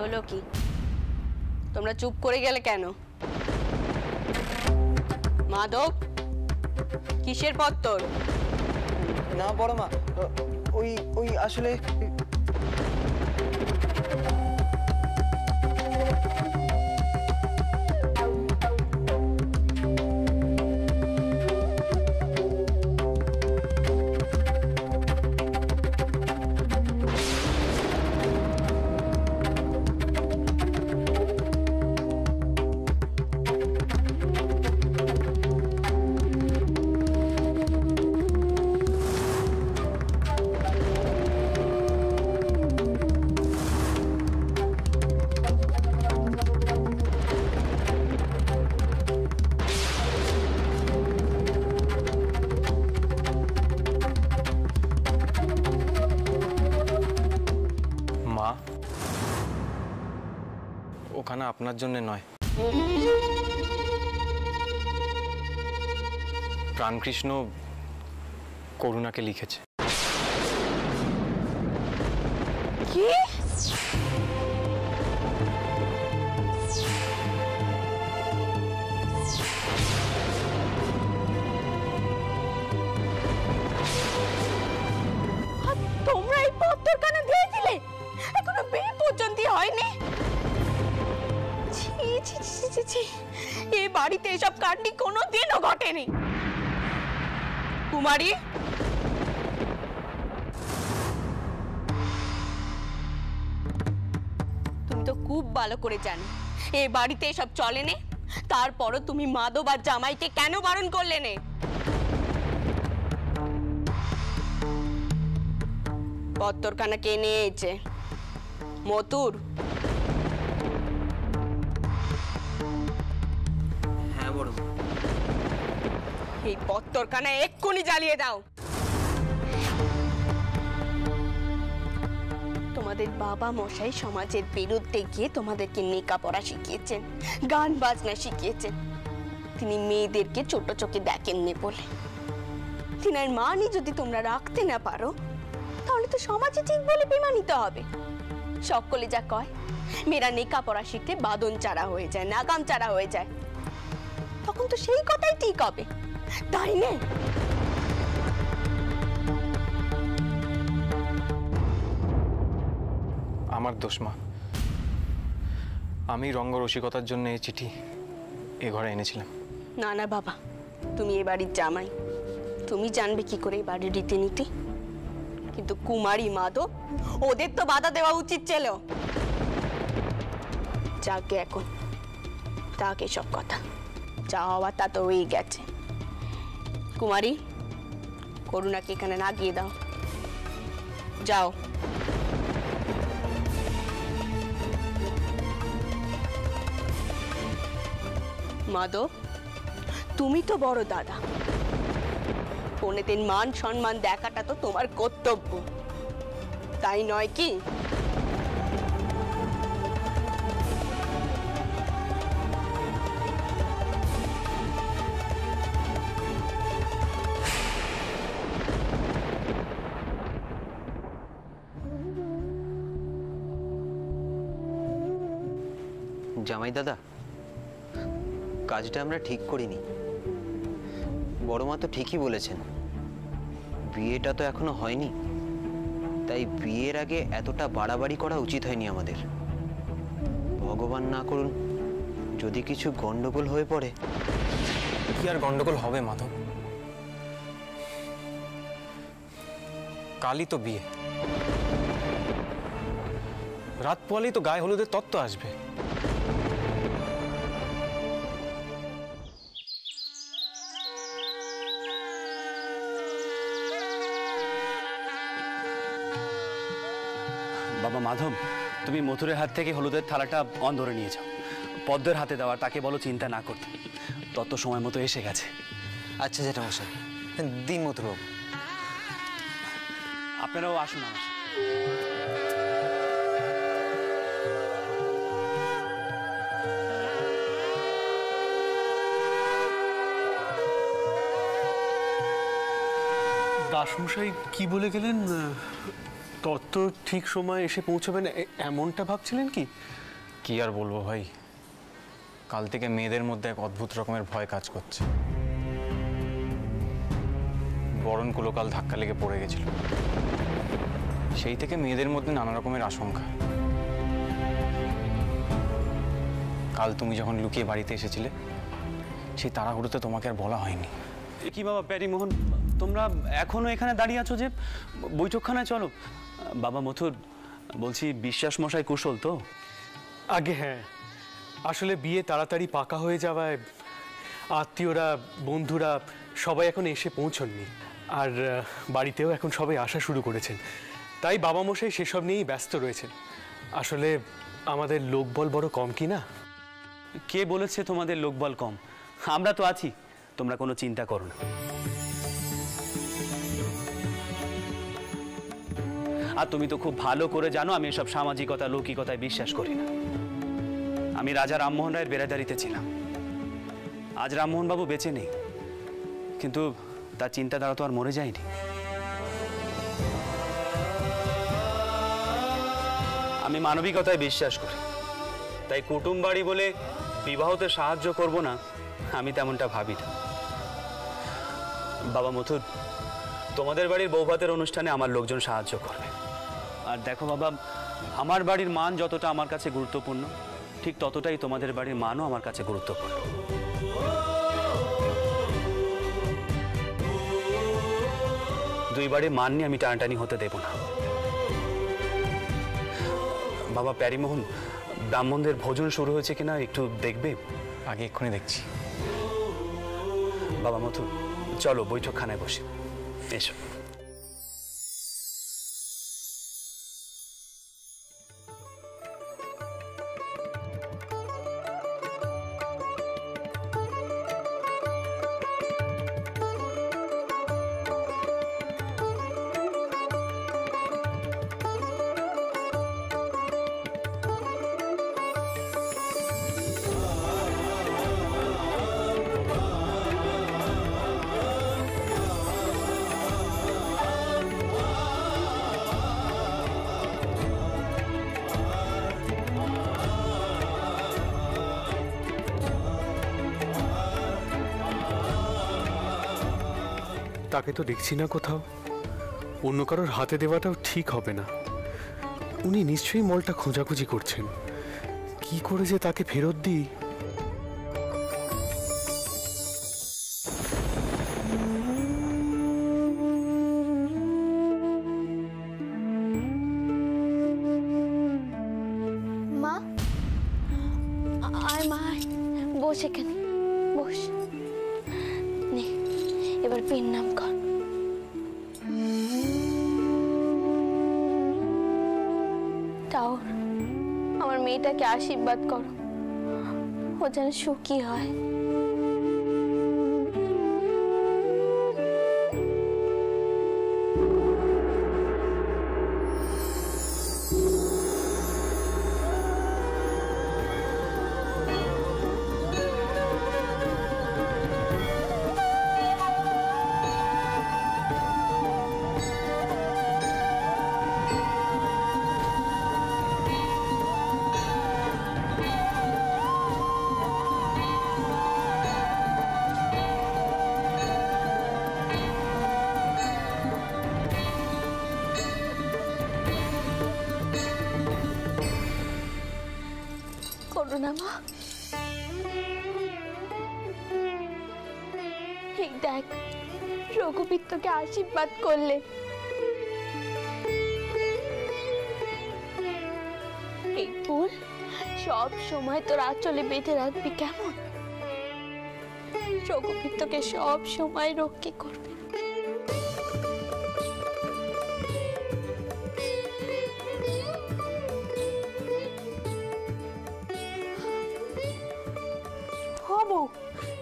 হলো কি? তোমরা চুপ করে গেলে কেন? মাধব, কিসের পত্তর? না বড় মা, ওই ওই আসলে ওখানে আপনার জন্য নয়, প্রাণকৃষ্ণ করুণাকে লিখেছে। কি? তোমরা এই পত্তর কেন দিয়ে দিলে? এখনো বিয়ে পর্যন্ত হয়নি। এ বাড়িতে এসব কাণ্ড কোনোদিনও ঘটেনি। কুমারী, তুমি তো খুব ভালো করে জানো এ বাড়িতে এসব চলেনি। তারপরও তুমি মাধব আর জামাইকে কেন বারণ করলে না? পত্তরখানা কে নিয়েছে? মতুর? হ্যাঁ বড় মা। এই পত্তরখানা এক্ষুনি জ্বালিয়ে দাও। তোমাদের বাবা মশাই সমাজের বিরুদ্ধে গিয়ে তোমাদেরকে লেখাপড়া শিখিয়েছেন, গান বাজনা শিখিয়েছেন। তিনি মেয়েদেরকে ছোট চোখে দেখেননি বলে। তিনার মানই যদি তোমরা রাখতে না পারো, তাহলে তো সমাজে ঠিক বলে বিমানিত হবে। সকলে যা কয়, মেয়েরা লেখাপড়া শিখতে বাদন চারা হয়ে যায়, নাগাম চারা হয়ে যায়। তখন তো সেই কথাই ঠিক হবে, তাই না? আমার দোষ মা, আমি রঙ্গরসিকতার জন্য এই চিঠি এ ঘরে এনেছিলাম। না না বাবা, তুমি এ বাড়ির জামাই, তুমি জানবে কি করে এই বাড়ির রীতিনীতি। কিন্তু কুমারী মাধব, ওদের তো বাধা দেওয়া উচিত ছিল। যাকে এখন তাকে সব কথা, যা হওয়া তা তো হয়ে গেছে। কুমারী, করুণাকে এখানে না গিয়ে দাও, যাও। মাধব, তুমি তো বড় দাদা, পনেতের মান সম্মান দেখাটা তো তোমার কর্তব্য, তাই নয় কি? জামাই দাদা, কাজটা আমরা ঠিক করিনি। বড় মা তো ঠিকই বলেছেন, বিয়েটা তো এখনো হয়নি, তাই বিয়ের আগে এতটা বাড়াবাড়ি করা উচিত হয়নি আমাদের। ভগবান না করুন যদি কিছু গন্ডগোল হয়ে পড়ে। কি আর গন্ডগোল হবে মাধব? কালই তো বিয়ে, রাত পোয়ালেই তো গায়ে হলুদের তত্ত্ব আসবে। বাবা মাধব, তুমি মথুরের হাত থেকে হলুদের থালাটা অন ধরে নিয়ে যাও, পদ্মের হাতে দেওয়া, তাকে বলো চিন্তা না করতে, তত সময় মতো এসে গেছে। আচ্ছা যেটা মশাই, দিন মথুরবাবু। আপনারাও আসুন আমার সাথে। দাসমশাই কি বলে গেলেন? তত্ত্ব ঠিক সময় এসে পৌঁছবে না এমনটা ভাবছিলেন কি? কি আর বলবো ভাই, কাল থেকে মেয়েদের মধ্যে এক অদ্ভুত রকমের ভয় কাজ করছে। বরণকুলো কাল ধাক্কা লেগে পড়ে গেছিল, সেই থেকে মেয়েদের মধ্যে নানা রকমের আশঙ্কা। কাল তুমি যখন লুকিয়ে বাড়িতে এসেছিলে, সেই তাড়াহুড়োতে তোমাকে আর বলা হয়নি। কি বাবা প্যারিমোহন, তোমরা এখনো এখানে দাঁড়িয়ে আছো যে? বৈঠকখানায় চলো। বাবা মথুর, বলছি বিশ্বাস মশাই কুশল তো? আগে হ্যাঁ, আসলে বিয়ে তাড়াতাড়ি পাকা হয়ে যাওয়ায় আত্মীয়রা বন্ধুরা সবাই এখন এসে পৌঁছননি, আর বাড়িতেও এখন সবাই আসা শুরু করেছেন, তাই বাবা মশাই সেসব নিয়েই ব্যস্ত রয়েছেন। আসলে আমাদের লোকবল বড় কম কি না? কে বলেছে তোমাদের লোকবল কম? আমরা তো আছি, তোমরা কোনো চিন্তা করো না। আর তুমি তো খুব ভালো করে জানো আমি এসব সামাজিকতা লৌকিকতায় বিশ্বাস করি না। আমি রাজা রামমোহন রায়ের বেরাদারিতে ছিলাম। আজ রামমোহন বাবু বেঁচে নেই, কিন্তু তার চিন্তাধারা তো আর মরে যায়নি। আমি মানবিকতায় বিশ্বাস করি, তাই কুটুম বাড়ি বলে বিবাহতে সাহায্য করব না আমি তেমনটা ভাবি না। বাবা মথুর, তোমাদের বাড়ির বৌভাতের অনুষ্ঠানে আমার লোকজন সাহায্য করবে। আর দেখো বাবা, আমার বাড়ির মান যতটা আমার কাছে গুরুত্বপূর্ণ, ঠিক ততটাই তোমাদের বাড়ির মানও আমার কাছে গুরুত্বপূর্ণ। দুই বাড়ির মান নিয়ে আমি টানাটানি হতে দেব না। বাবা প্যারিমোহন, ব্রাহ্মণদের ভোজন শুরু হয়েছে কিনা একটু দেখবে? আগে এক্ষুনি দেখছি। বাবা মথুর, চলো বৈঠকখানায় বসি, এসো। তাকে তো দেখছি না কোথাও, অন্য কারোর হাতে দেওয়াটাও ঠিক হবে না। উনি নিশ্চয়ই মলটা খোঁজাখুঁজি করছেন, কি করে যে তাকে ফেরত দিই। মা, আয় মা, বস এখানে, বস। নে, এবার পেন নাম কর। টাওর, আমার মেয়েটাকে আশীর্বাদ করো, ও যেন সুখী হয়। করো না মা, এই দেখ রঘুবীর তোকে আশীর্বাদ করলে। এই ফুল সব সময় তোর আঁচলে বেঁধে রাখবি, কেমন? রঘুবীর তোকে সব সময় রক্ষা করবে।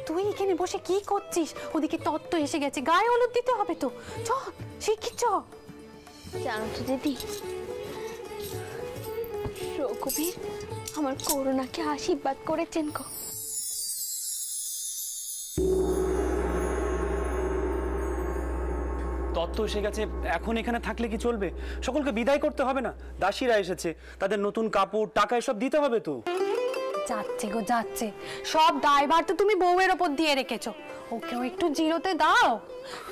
তুই এখানে বসে কি করছিস? ওদিকে তত্ত্ব এসে গেছে, গায়ে হলুদ দিতে হবে তো। চল শিগগির চল। জানো তো দিদি, রঘুবীর আমার করুণাকে আশীর্বাদ করেছেন গো। তত্ত্ব তো এসে গেছে, এখন এখানে থাকলে কি চলবে? সকলকে বিদায় করতে হবে না? দাসীরা এসেছে, তাদের নতুন কাপড় টাকা এসব দিতে হবে তো। যাচ্ছে গো যাচ্ছে, সব দায়ভার তো তুমি বউয়ের ওপর দিয়ে রেখেছো। ওকেও একটু জিরোতে দাও।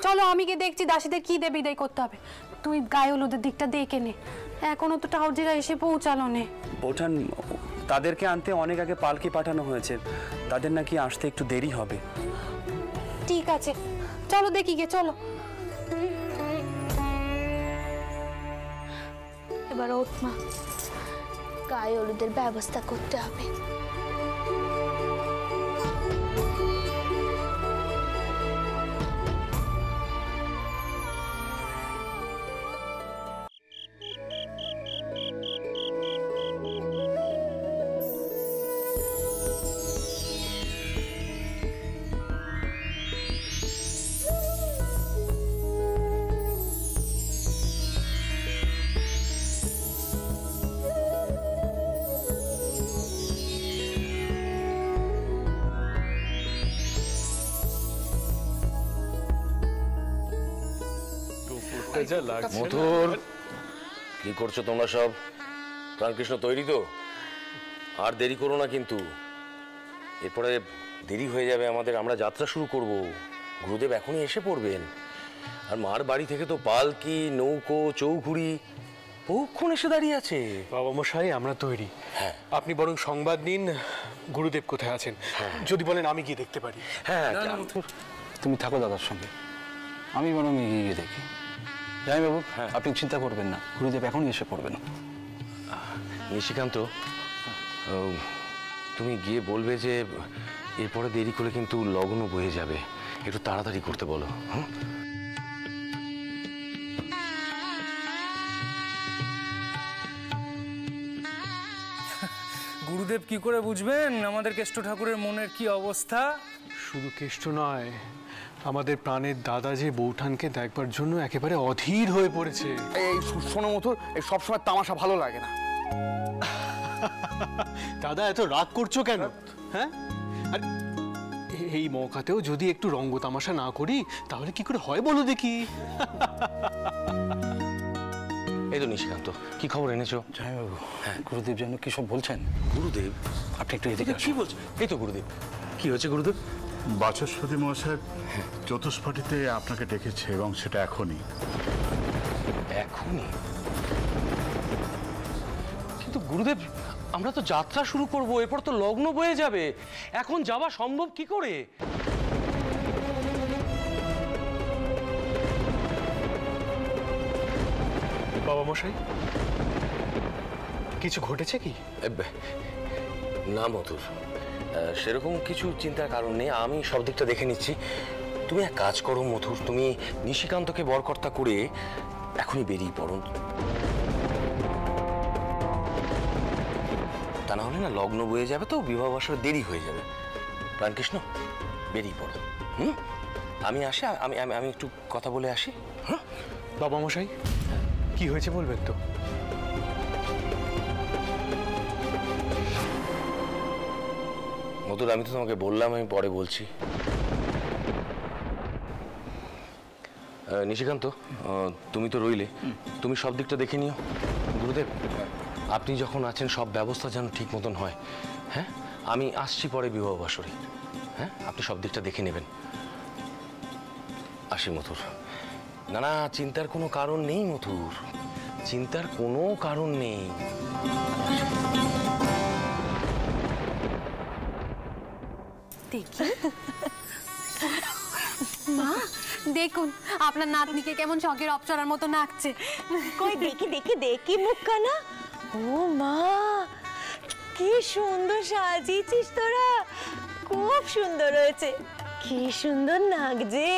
চলো আমি গিয়ে দেখছি দাসীদের কি দিয়ে বিদায় করতে হবে। তুই গায়ে হলুদের দিকটা দেখে নে, এখনো তো টাউজিরা এসে পৌঁছালো নে। বৌঠান, তাদেরকে আনতে অনেক আগে পালকি পাঠানো হয়েছে, তাদের নাকি আসতে একটু দেরি হবে। ঠিক আছে, চলো দেখি গে, চলো। এবার ওঠ মা, গায়ে হলুদের ব্যবস্থা করতে হবে। মথুর, কি করছো তোমরা সব? প্রাণকৃষ্ণ তৈরি তো? আর দেরি করো না কিন্তু, এরপরে দেরি হয়ে যাবে আমাদের। আমরা যাত্রা শুরু করব, গুরুদেব এখনই এসে পড়বেন। আর মার বাড়ি থেকে তো পালকি, নৌকো, চৌঘুড়ি বহুক্ষণ এসে দাঁড়িয়ে আছে। বাবা মশাই, আমরা তৈরি। আপনি বরং সংবাদ নিন গুরুদেব কোথায় আছেন, যদি বলেন আমি গিয়ে দেখতে পারি। হ্যাঁ, তুমি থাকো দাদার সঙ্গে, আমি বরং এগিয়ে গিয়ে দেখি। যাই বাবু, আপনি চিন্তা করবেন না, গুরুদেব এখনই এসে পড়বেন। নিশিকান্ত, তুমি গিয়ে বলবে যে এরপরে দেরি করে কিন্তু লগ্ন বয়ে যাবে, একটু তাড়াতাড়ি করতে বলো। হ্যাঁ, গুরুদেব কি করে বুঝবেন আমাদের কেষ্ট ঠাকুরের মনের কি অবস্থা? শুধু কেষ্ট নয়, আমাদের প্রাণের দাদা যে বৌঠানকে দেখবার জন্য একেবারে অধীর হয়ে পড়েছে। এই শোনো মথুর, এই সবসময় তামাশা ভালো লাগে না। দাদা এত রাগ করছো কেন? হ্যাঁ, আর এই মৌকাতেও যদি একটু রঙ্গ তামাশা না করি তাহলে কি করে হয় বলো দেখি। এই তো নিশিকান্ত, কি খবর এনেছো? যাই বাবু, গুরুদেব যেন কি সব বলছেন। গুরুদেব? আপনি একটু এদিকে কি বলছো? এই তো গুরুদেব। কি হয়েছে গুরুদেব? বাচস্পতি মহাশয় চতুষ্পাটিতে আপনাকে ডেকেছে, এবং সেটা এখনই। এখনই? কিন্তু গুরুদেব, আমরা তো যাত্রা শুরু করব, এরপর তো লগ্ন বয়ে যাবে, এখন যাওয়া সম্ভব কি করে? বাবা মশাই, কিছু ঘটেছে কি? না মধুর, সেরকম কিছু চিন্তার কারণ নেই, আমি সব দিকটা দেখে নিচ্ছি। তুমি এক কাজ করো মধুর, তুমি নিশিকান্তকে বরকর্তা করে এখনই বেরিয়ে পড়ো, তা না হলে না লগ্ন বয়ে যাবে তো বিবাহ বাসরে দেরি হয়ে যাবে। প্রাণকৃষ্ণ, বেরিয়ে পড়ো। আমি আসি, আমি আমি আমি একটু কথা বলে আসি। হ্যাঁ বাবা মশাই, কি হয়েছে বলবেন তো? মধুর, আমি তো তোমাকে বললাম, আমি পরে বলছি। নিশিকান্ত, তুমি তো রইলে, তুমি সব দিকটা দেখে নিও। গুরুদেব, আপনি যখন আছেন সব ব্যবস্থা যেন ঠিক মতন হয়। হ্যাঁ, আমি আসছি পরে বিবাহ বাসরে। হ্যাঁ, আপনি সব দিকটা দেখে নেবেন। আসি মধুর। না না, চিন্তার কোনো কারণ নেই মধুর, চিন্তার কোনো কারণ নেই। দেখি মা, দেখুন আপনার নাতনিকে কেমন শখের অপসরার মতো নাচছে। কই দেখি দেখি দেখি মুখখানা। ও মা, কি সুন্দর সাজিয়েছিস তোরা, খুব সুন্দর হয়েছে। কি সুন্দর নাগছে,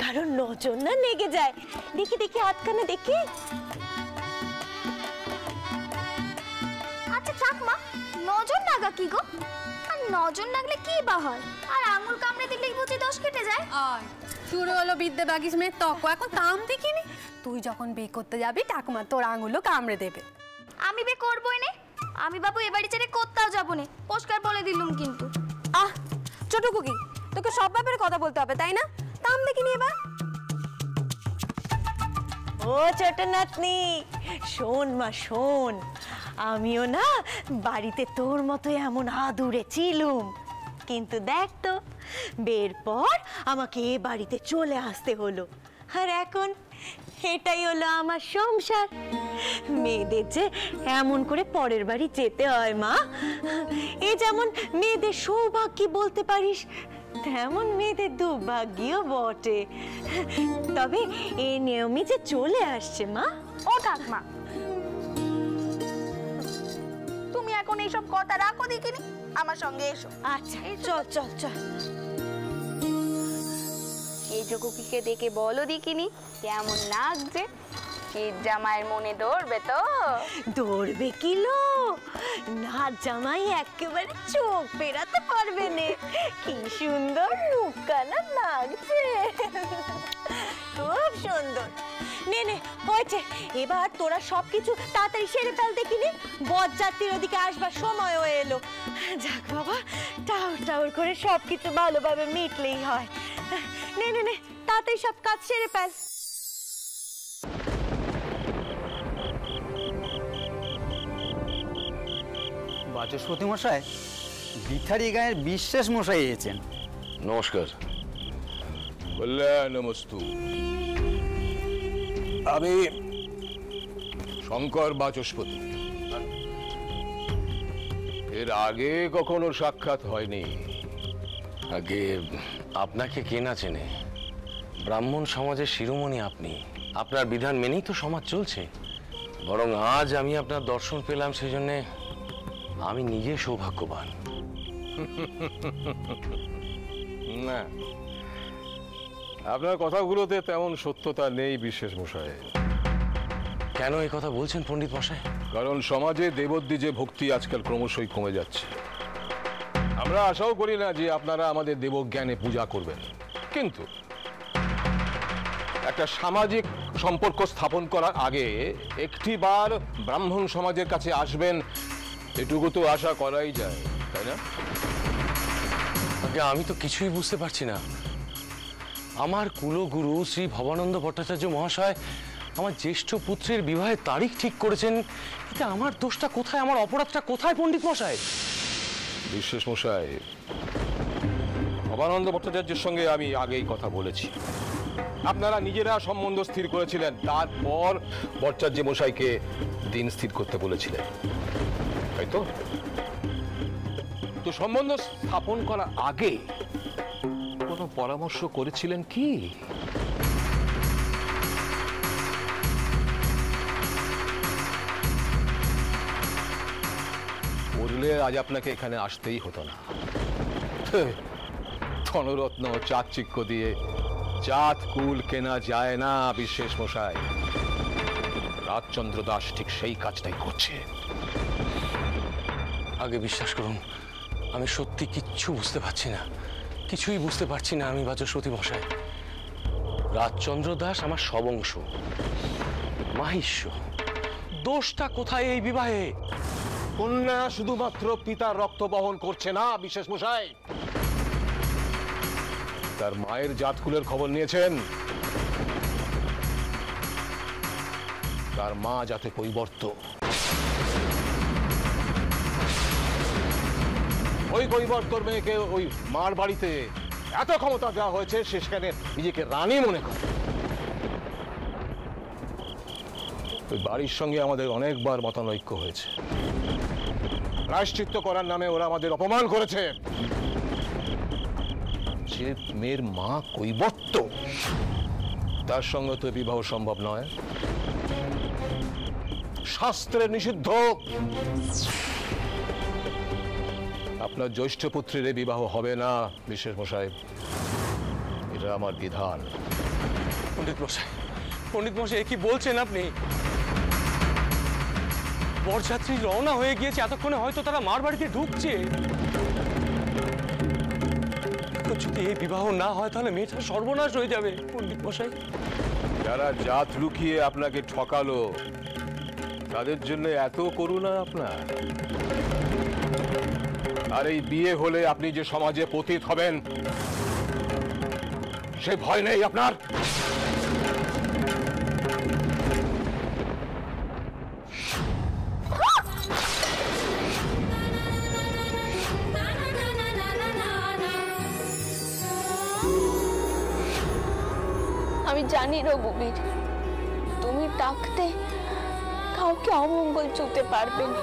কারণ নজর না লেগে যায়। দেখি দেখি হাতখানা দেখি। আচ্ছা থাক মা, নজর নাগা কি গো? আর নজর নাগলে কি বা হয়? আর আঙুল কামড়ে দিলে বুঝি দোষ কেটে যায়? আয় শুরু হলো বিদ্যে বাগিস মেয়ের তক, এখন তাম দেখিনি। তুই যখন বিয়ে করতে যাবি ঠাকুমা তোর আঙুলও কামড়ে দেবে। আমি বিয়ে করবই না, আমি বাবু এ বাড়ি ছেড়ে কোথাও যাবো না, পরিষ্কার বলে দিলুম কিন্তু। আহ ছোট কুকি, তোকে সব ব্যাপারে কথা বলতে হবে তাই না? তাম দেখিনি এবার। ও ছোট নাতনি, শোন মা শোন, আমিও না বাড়িতে তোর মতো এমন আদুরে ছিলুম, কিন্তু দেখ তো বের পর আমাকে এ বাড়িতে চলে আসতে হলো, আর এখন এটাই হলো আমার সংসার। মেয়েদের যে এমন করে পরের বাড়ি যেতে হয় মা, এ যেমন মেয়েদের সৌভাগ্য বলতে পারিস, তেমন মেয়েদের দুর্ভাগ্যও বটে। তবে এ নিয়মই যে চলে আসছে মা। ও ঠাকমা, তুমি এখন এইসব কথা রাখো দেখিনি, আমার সঙ্গে এসো। আচ্ছা চল চল চল। এই যোগীকে দেখে বলো দেখিনি কেমন লাগছে? শীত জামাইয়ের মনে ধরবে তো? ধরবে কিলো, না জামাই একেবারে চোখ ফেরাতে পারবে না। কি সুন্দর মুখখানা লাগছে, খুব সুন্দর। নে নে হয়েছে, এবার তোরা সবকিছু তাড়াতাড়ি সেরে ফেল দেখিনি, বরযাত্রীর ওদিকে আসবার সময় হয়ে এলো। যাক বাবা, টাউর টাউর করে সবকিছু ভালোভাবে মিটলেই হয়। নে নে নে তাড়াতাড়ি সব কাজ সেরে ফেল। বাচস্পতি মশাই, বিথারি গায়ের বিশ্বাস মশাই এসেছেন। নমস্কার। কল্যাণমস্তু। আমি শঙ্কর বাচস্পতি। এর আগে কখনো সাক্ষাৎ হয়নি। আগে আপনাকে কে না চেনে? ব্রাহ্মণ সমাজের শিরোমণি আপনি। আপনার বিধান মেনেই তো সমাজ চলছে। বরং আজ আমি আপনার দর্শন পেলাম, সেই জন্যে আমি নিজে সৌভাগ্যবান। না, আপনার কথাগুলোতে তেমন সত্যতা নেই বিশেষ মশাই। কেন এই কথা বলছেন পণ্ডিত মশাই? কারণ সমাজে দেবদ্বী যে ভক্তি আজকাল ক্রমশই কমে যাচ্ছে। আমরা আশাও করি না যে আপনারা আমাদের দেবজ্ঞানে পূজা করবেন, কিন্তু একটা সামাজিক সম্পর্ক স্থাপন করার আগে একটিবার ব্রাহ্মণ সমাজের কাছে আসবেন, এটুকু তো আশা করাই যায়, তাই না? আগে আমি তো কিছুই বুঝতে পারছি না। আমার কুলগুরু শ্রী ভবানন্দ ভট্টাচার্য মহাশয় আমার জ্যেষ্ঠ পুত্রের বিবাহের তারিখ ঠিক করেছেন, কিন্তু আমার দোষটা কোথায়, আমার অপরাধটা কোথায় পণ্ডিত মশাই? বিশেষ মশাই, ভবানন্দ ভট্টাচার্যের সঙ্গে আমি আগেই কথা বলেছি। আপনারা নিজেরা সম্বন্ধ স্থির করেছিলেন, তারপর ভট্টাচার্য মশাইকে দিন স্থির করতে বলেছিলেন, তাই তো? তো সম্বন্ধ স্থাপন করার আগে কোনো পরামর্শ করেছিলেন কি? করলে আজ আপনাকে এখানে আসতেই হতো না। ধনরত্ন চাকচিক্য দিয়ে জাত কুল কেনা যায় না বিশেষ মশাই। রাজচন্দ্র দাস ঠিক সেই কাজটাই করছে। আগে বিশ্বাস করুন, আমি সত্যি কিচ্ছু বুঝতে পারছি না, কিছুই বুঝতে পারছি না আমি বাচস্পতি মশাই। রাজচন্দ্র দাস আমার সবংশ, মাহিষ্য। দোষটা কোথায় এই বিবাহে? কন্যা শুধুমাত্র পিতার রক্ত বহন করছে না বিশেষ মশাই, তার মায়ের জাতকুলের খবর নিয়েছেন। তার মা যাতে কৈবর্ত, ওই কৈবর্তর মেয়েকে ওই মার বাড়িতে এত ক্ষমতা দেওয়া হয়েছে, সে সেখানে নিজেকে রানী মনে করে। ওই বাড়ির সঙ্গে আমাদের অনেকবার মতানৈক্য হয়েছে। প্রায়শ্চিত্ত করার নামে ওরা আমাদের অপমান করেছে। যে মেয়ের মা কৈবর্ত, তার সঙ্গে তো বিবাহ সম্ভব নয়, শাস্ত্রে নিষিদ্ধ। আপনার জ্যৈষ্ঠ পুত্রের বিবাহ হবে না বিশেষ মশাই, এটা আমার বিধান। পণ্ডিত মশাই কি বলছেন আপনি? বরযাত্রী রওনা হয়ে গিয়েছে, এতক্ষণে হয়তো তারা মার বাড়িতে ঢুকছে। যদি এই বিবাহ না হয় তাহলে মেয়েটা সর্বনাশ হয়ে যাবে পণ্ডিত মশাই। যারা জাত লুকিয়ে আপনাকে ঠকালো, তাদের জন্য এত করুণা আপনার? আর এই বিয়ে হলে আপনি যে সমাজে পতিত হবেন, সে ভয় নেই আপনার? আমি জানি রঘুবীর, তুমি থাকতে কাউকে অমঙ্গল চলতে পারবে না।